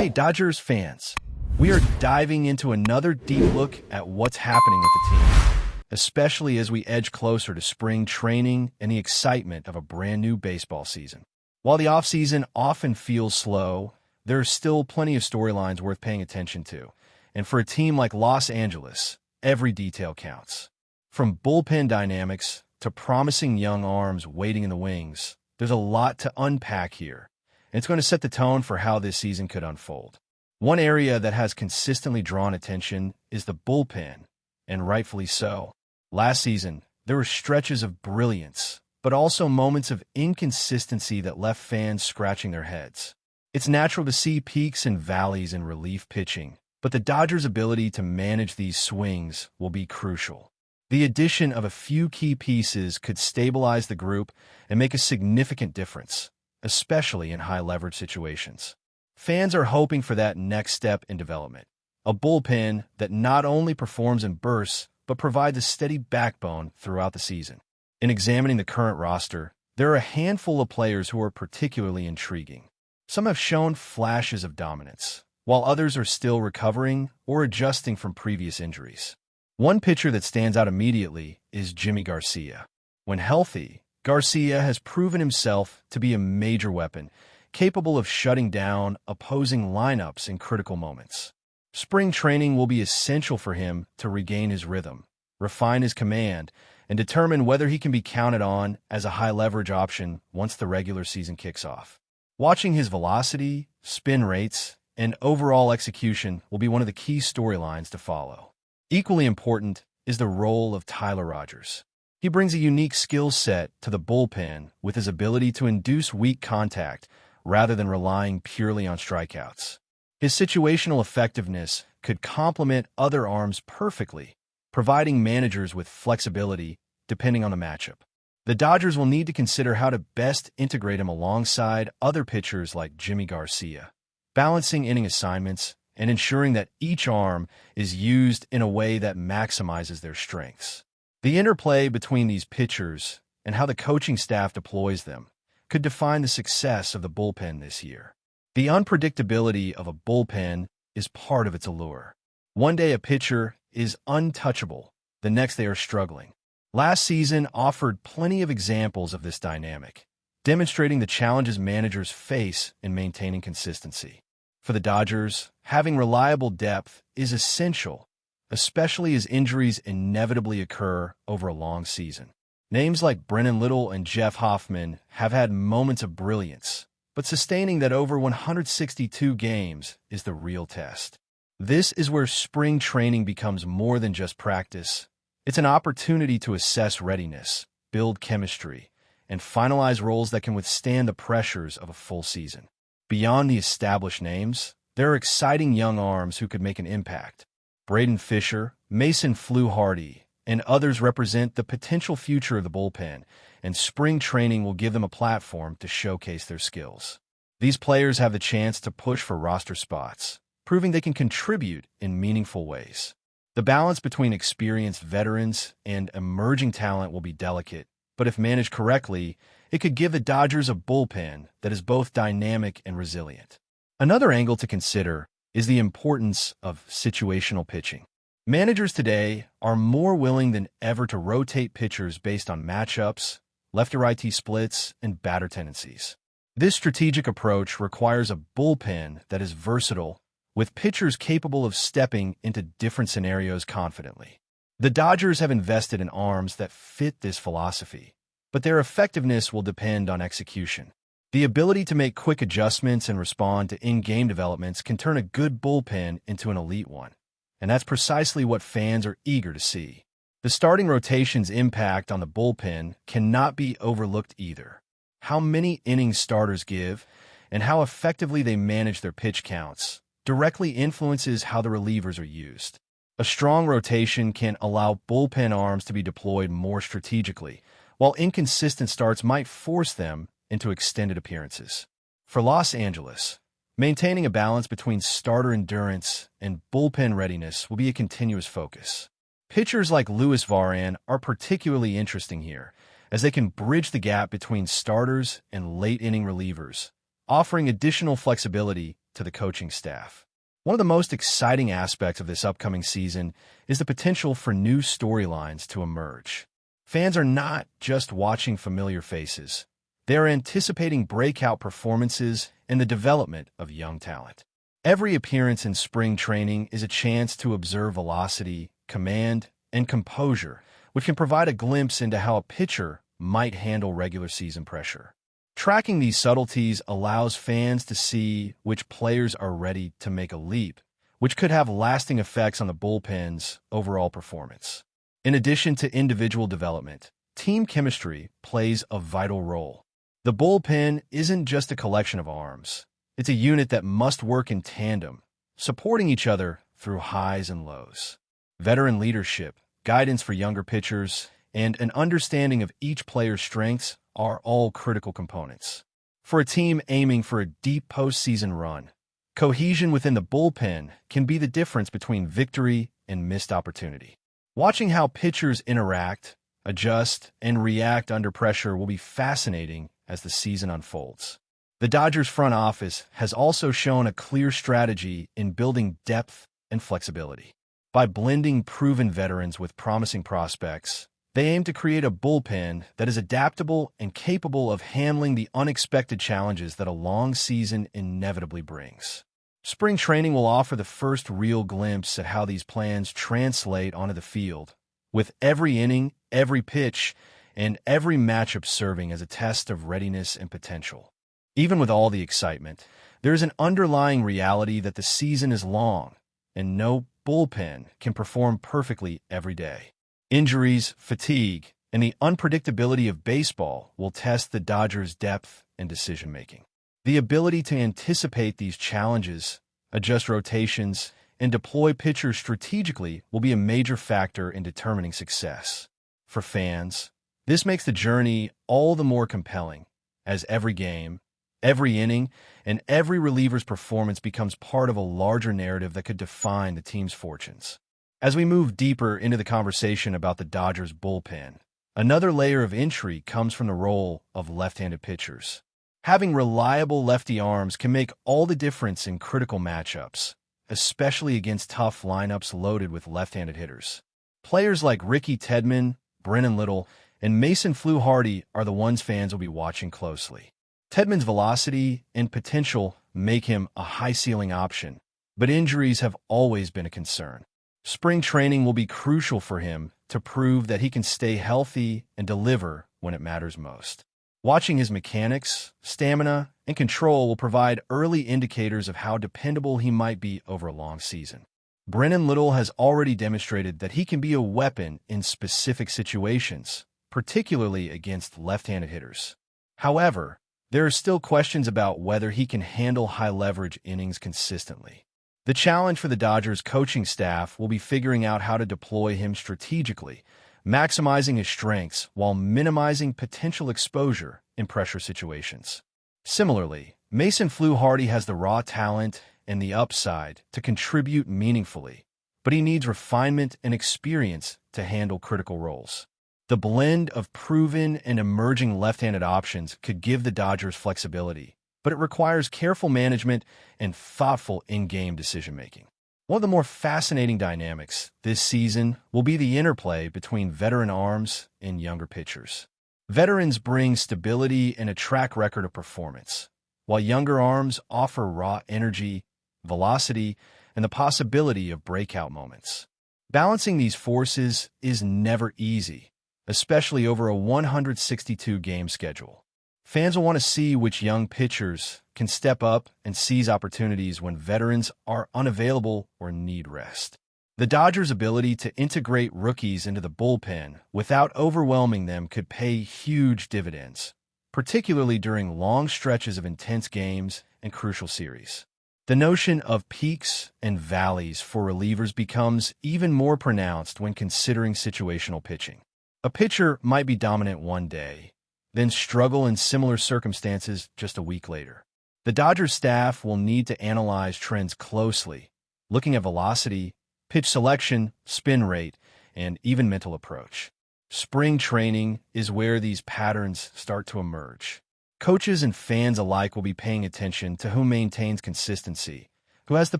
Hey, Dodgers fans. We are diving into another deep look at what's happening with the team, especially as we edge closer to spring training and the excitement of a brand new baseball season. While the offseason often feels slow, there are still plenty of storylines worth paying attention to. And for a team like Los Angeles, every detail counts. From bullpen dynamics to promising young arms waiting in the wings, there's a lot to unpack here. And it's going to set the tone for how this season could unfold. One area that has consistently drawn attention is the bullpen, and rightfully so. Last season, there were stretches of brilliance, but also moments of inconsistency that left fans scratching their heads. It's natural to see peaks and valleys in relief pitching, but the Dodgers' ability to manage these swings will be crucial. The addition of a few key pieces could stabilize the group and make a significant difference, especially in high-leverage situations. Fans are hoping for that next step in development, a bullpen that not only performs in bursts, but provides a steady backbone throughout the season. In examining the current roster, there are a handful of players who are particularly intriguing. Some have shown flashes of dominance, while others are still recovering or adjusting from previous injuries. One pitcher that stands out immediately is Yimi Garcia. When healthy, Garcia has proven himself to be a major weapon, capable of shutting down opposing lineups in critical moments. Spring training will be essential for him to regain his rhythm, refine his command, and determine whether he can be counted on as a high-leverage option once the regular season kicks off. Watching his velocity, spin rates, and overall execution will be one of the key storylines to follow. Equally important is the role of Tyler Rogers. He brings a unique skill set to the bullpen with his ability to induce weak contact rather than relying purely on strikeouts. His situational effectiveness could complement other arms perfectly, providing managers with flexibility depending on the matchup. The Dodgers will need to consider how to best integrate him alongside other pitchers like Yimi Garcia, balancing inning assignments and ensuring that each arm is used in a way that maximizes their strengths. The interplay between these pitchers and how the coaching staff deploys them could define the success of the bullpen this year. The unpredictability of a bullpen is part of its allure. One day a pitcher is untouchable, the next they are struggling. Last season offered plenty of examples of this dynamic, demonstrating the challenges managers face in maintaining consistency. For the Dodgers, having reliable depth is essential, especially as injuries inevitably occur over a long season. Names like Brennan Little and Jeff Hoffman have had moments of brilliance, but sustaining that over 162 games is the real test. This is where spring training becomes more than just practice. It's an opportunity to assess readiness, build chemistry, and finalize roles that can withstand the pressures of a full season. Beyond the established names, there are exciting young arms who could make an impact. Braden Fisher, Mason Fluharty, and others represent the potential future of the bullpen, and spring training will give them a platform to showcase their skills. These players have the chance to push for roster spots, proving they can contribute in meaningful ways. The balance between experienced veterans and emerging talent will be delicate, but if managed correctly, it could give the Dodgers a bullpen that is both dynamic and resilient. Another angle to consider is the importance of situational pitching. Managers today are more willing than ever to rotate pitchers based on matchups, lefty-righty splits, and batter tendencies. This strategic approach requires a bullpen that is versatile, with pitchers capable of stepping into different scenarios confidently. The Dodgers have invested in arms that fit this philosophy, but their effectiveness will depend on execution. The ability to make quick adjustments and respond to in-game developments can turn a good bullpen into an elite one, and that's precisely what fans are eager to see. The starting rotation's impact on the bullpen cannot be overlooked either. How many innings starters give and how effectively they manage their pitch counts directly influences how the relievers are used. A strong rotation can allow bullpen arms to be deployed more strategically, while inconsistent starts might force them into extended appearances. For Los Angeles, maintaining a balance between starter endurance and bullpen readiness will be a continuous focus. Pitchers like Luis Varan are particularly interesting here, as they can bridge the gap between starters and late-inning relievers, offering additional flexibility to the coaching staff. One of the most exciting aspects of this upcoming season is the potential for new storylines to emerge. Fans are not just watching familiar faces. They are anticipating breakout performances and the development of young talent. Every appearance in spring training is a chance to observe velocity, command, and composure, which can provide a glimpse into how a pitcher might handle regular season pressure. Tracking these subtleties allows fans to see which players are ready to make a leap, which could have lasting effects on the bullpen's overall performance. In addition to individual development, team chemistry plays a vital role. The bullpen isn't just a collection of arms. It's a unit that must work in tandem, supporting each other through highs and lows. Veteran leadership, guidance for younger pitchers, and an understanding of each player's strengths are all critical components. For a team aiming for a deep postseason run, cohesion within the bullpen can be the difference between victory and missed opportunity. Watching how pitchers interact, adjust, and react under pressure will be fascinating as the season unfolds. The Dodgers front office has also shown a clear strategy in building depth and flexibility. By blending proven veterans with promising prospects, they aim to create a bullpen that is adaptable and capable of handling the unexpected challenges that a long season inevitably brings. Spring training will offer the first real glimpse at how these plans translate onto the field, with every inning, every pitch, and every matchup serving as a test of readiness and potential. Even with all the excitement, there is an underlying reality that the season is long, and no bullpen can perform perfectly every day. Injuries, fatigue, and the unpredictability of baseball will test the Dodgers' depth and decision-making. The ability to anticipate these challenges, adjust rotations, and deploy pitchers strategically will be a major factor in determining success. For fans, this makes the journey all the more compelling, as every game, every inning, and every reliever's performance becomes part of a larger narrative that could define the team's fortunes. As we move deeper into the conversation about the Dodgers' bullpen, another layer of intrigue comes from the role of left-handed pitchers. Having reliable lefty arms can make all the difference in critical matchups, especially against tough lineups loaded with left-handed hitters. Players like Ricky Tedman, Brennan Little, and Mason Fluharty are the ones fans will be watching closely. Tedman's velocity and potential make him a high-ceiling option, but injuries have always been a concern. Spring training will be crucial for him to prove that he can stay healthy and deliver when it matters most. Watching his mechanics, stamina, and control will provide early indicators of how dependable he might be over a long season. Brennan Little has already demonstrated that he can be a weapon in specific situations, particularly against left-handed hitters. However, there are still questions about whether he can handle high-leverage innings consistently. The challenge for the Dodgers coaching staff will be figuring out how to deploy him strategically, maximizing his strengths while minimizing potential exposure in pressure situations. Similarly, Mason Fluharty has the raw talent and the upside to contribute meaningfully, but he needs refinement and experience to handle critical roles. The blend of proven and emerging left-handed options could give the Dodgers flexibility, but it requires careful management and thoughtful in-game decision-making. One of the more fascinating dynamics this season will be the interplay between veteran arms and younger pitchers. Veterans bring stability and a track record of performance, while younger arms offer raw energy, velocity, and the possibility of breakout moments. Balancing these forces is never easy, especially over a 162-game schedule. Fans will want to see which young pitchers can step up and seize opportunities when veterans are unavailable or need rest. The Dodgers' ability to integrate rookies into the bullpen without overwhelming them could pay huge dividends, particularly during long stretches of intense games and crucial series. The notion of peaks and valleys for relievers becomes even more pronounced when considering situational pitching. A pitcher might be dominant one day, then struggle in similar circumstances just a week later. The Dodgers staff will need to analyze trends closely, looking at velocity, pitch selection, spin rate, and even mental approach. Spring training is where these patterns start to emerge. Coaches and fans alike will be paying attention to who maintains consistency, who has the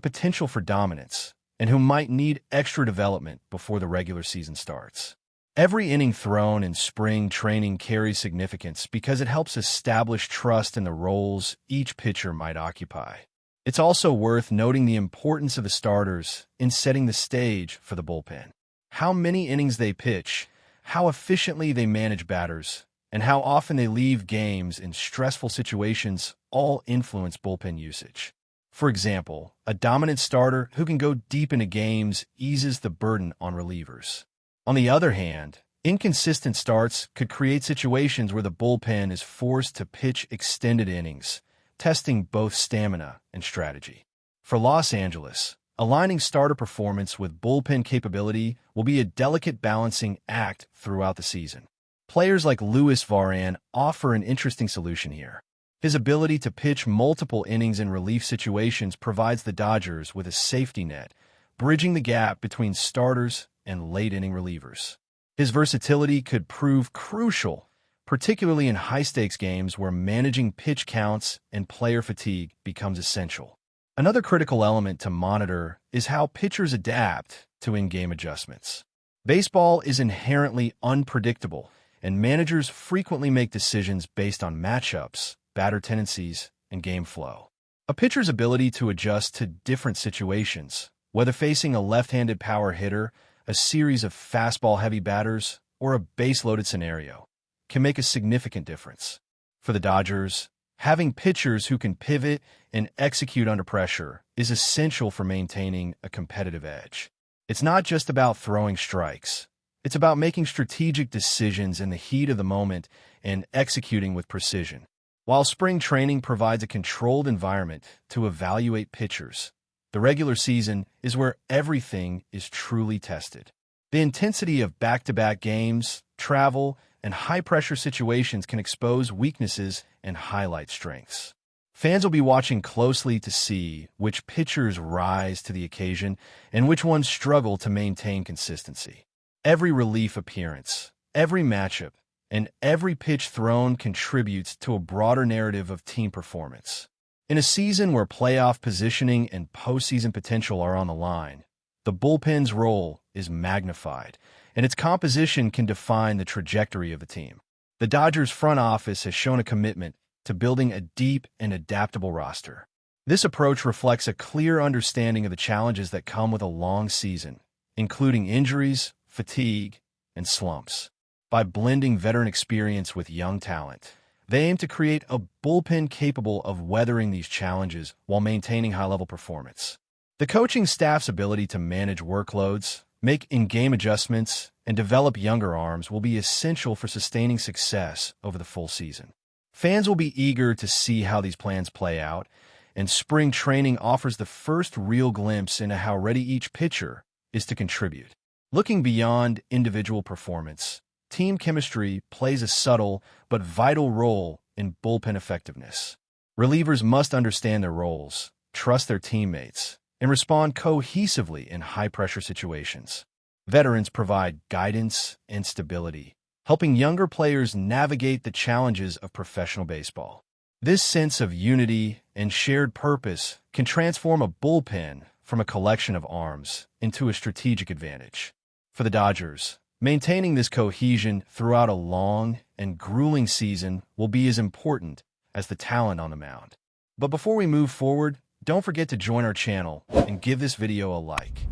potential for dominance, and who might need extra development before the regular season starts. Every inning thrown in spring training carries significance because it helps establish trust in the roles each pitcher might occupy. It's also worth noting the importance of the starters in setting the stage for the bullpen. How many innings they pitch, how efficiently they manage batters, and how often they leave games in stressful situations all influence bullpen usage. For example, a dominant starter who can go deep into games eases the burden on relievers. On the other hand, inconsistent starts could create situations where the bullpen is forced to pitch extended innings, testing both stamina and strategy. For Los Angeles, aligning starter performance with bullpen capability will be a delicate balancing act throughout the season. Players like Luis Varane offer an interesting solution here. His ability to pitch multiple innings in relief situations provides the Dodgers with a safety net, bridging the gap between starters and late-inning relievers. His versatility could prove crucial, particularly in high-stakes games where managing pitch counts and player fatigue becomes essential. Another critical element to monitor is how pitchers adapt to in-game adjustments. Baseball is inherently unpredictable, and managers frequently make decisions based on matchups, batter tendencies, and game flow. A pitcher's ability to adjust to different situations, whether facing a left-handed power hitter, a series of fastball-heavy batters, or a base-loaded scenario, can make a significant difference. For the Dodgers, having pitchers who can pivot and execute under pressure is essential for maintaining a competitive edge. It's not just about throwing strikes. It's about making strategic decisions in the heat of the moment and executing with precision. While spring training provides a controlled environment to evaluate pitchers, the regular season is where everything is truly tested. The intensity of back-to-back games, travel, and high-pressure situations can expose weaknesses and highlight strengths. Fans will be watching closely to see which pitchers rise to the occasion and which ones struggle to maintain consistency. Every relief appearance, every matchup, and every pitch thrown contributes to a broader narrative of team performance. In a season where playoff positioning and postseason potential are on the line, the bullpen's role is magnified, and its composition can define the trajectory of the team. The Dodgers front office has shown a commitment to building a deep and adaptable roster. This approach reflects a clear understanding of the challenges that come with a long season, including injuries, fatigue, and slumps. By blending veteran experience with young talent, they aim to create a bullpen capable of weathering these challenges while maintaining high-level performance. The coaching staff's ability to manage workloads, make in-game adjustments, and develop younger arms will be essential for sustaining success over the full season. Fans will be eager to see how these plans play out, and spring training offers the first real glimpse into how ready each pitcher is to contribute. Looking beyond individual performance, team chemistry plays a subtle but vital role in bullpen effectiveness. Relievers must understand their roles, trust their teammates, and respond cohesively in high-pressure situations. Veterans provide guidance and stability, helping younger players navigate the challenges of professional baseball. This sense of unity and shared purpose can transform a bullpen from a collection of arms into a strategic advantage. For the Dodgers, maintaining this cohesion throughout a long and grueling season will be as important as the talent on the mound. But before we move forward, don't forget to join our channel and give this video a like.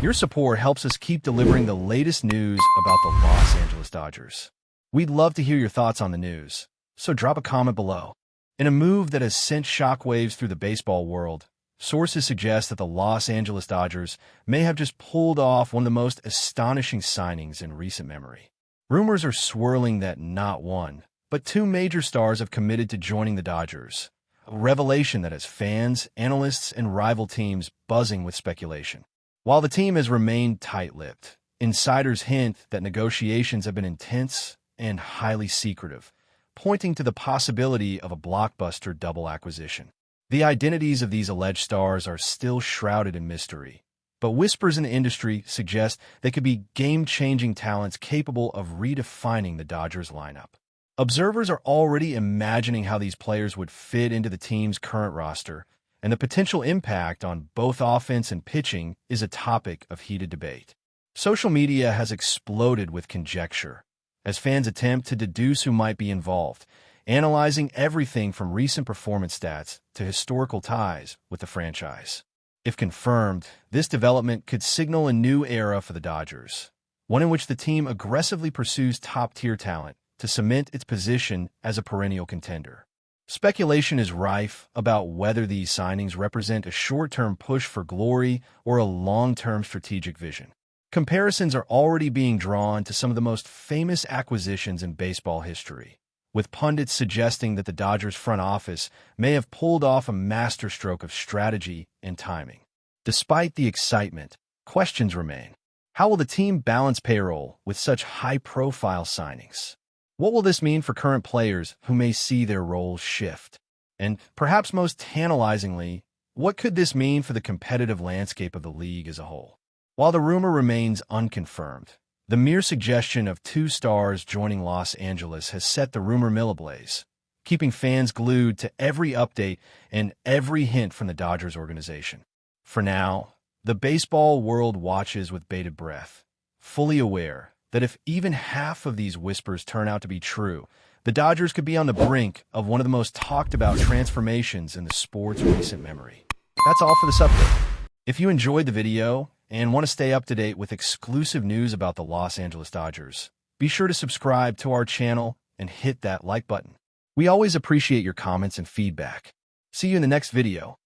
Your support helps us keep delivering the latest news about the Los Angeles Dodgers. We'd love to hear your thoughts on the news, so drop a comment below. In a move that has sent shockwaves through the baseball world, sources suggest that the Los Angeles Dodgers may have just pulled off one of the most astonishing signings in recent memory. Rumors are swirling that not one, but two major stars have committed to joining the Dodgers, a revelation that has fans, analysts, and rival teams buzzing with speculation. While the team has remained tight-lipped, insiders hint that negotiations have been intense and highly secretive, pointing to the possibility of a blockbuster double acquisition. The identities of these alleged stars are still shrouded in mystery, but whispers in the industry suggest they could be game-changing talents capable of redefining the Dodgers lineup. Observers are already imagining how these players would fit into the team's current roster, and the potential impact on both offense and pitching is a topic of heated debate. Social media has exploded with conjecture, as fans attempt to deduce who might be involved, analyzing everything from recent performance stats to historical ties with the franchise. If confirmed, this development could signal a new era for the Dodgers, one in which the team aggressively pursues top-tier talent to cement its position as a perennial contender. Speculation is rife about whether these signings represent a short-term push for glory or a long-term strategic vision. Comparisons are already being drawn to some of the most famous acquisitions in baseball history, with pundits suggesting that the Dodgers front office may have pulled off a masterstroke of strategy and timing. Despite the excitement, questions remain. How will the team balance payroll with such high-profile signings? What will this mean for current players who may see their roles shift? And perhaps most tantalizingly, what could this mean for the competitive landscape of the league as a whole? While the rumor remains unconfirmed, the mere suggestion of two stars joining Los Angeles has set the rumor mill ablaze, keeping fans glued to every update and every hint from the Dodgers organization. For now, the baseball world watches with bated breath, fully aware that if even half of these whispers turn out to be true, the Dodgers could be on the brink of one of the most talked-about transformations in the sport's recent memory. That's all for this update. If you enjoyed the video and want to stay up to date with exclusive news about the Los Angeles Dodgers, be sure to subscribe to our channel and hit that like button. We always appreciate your comments and feedback. See you in the next video.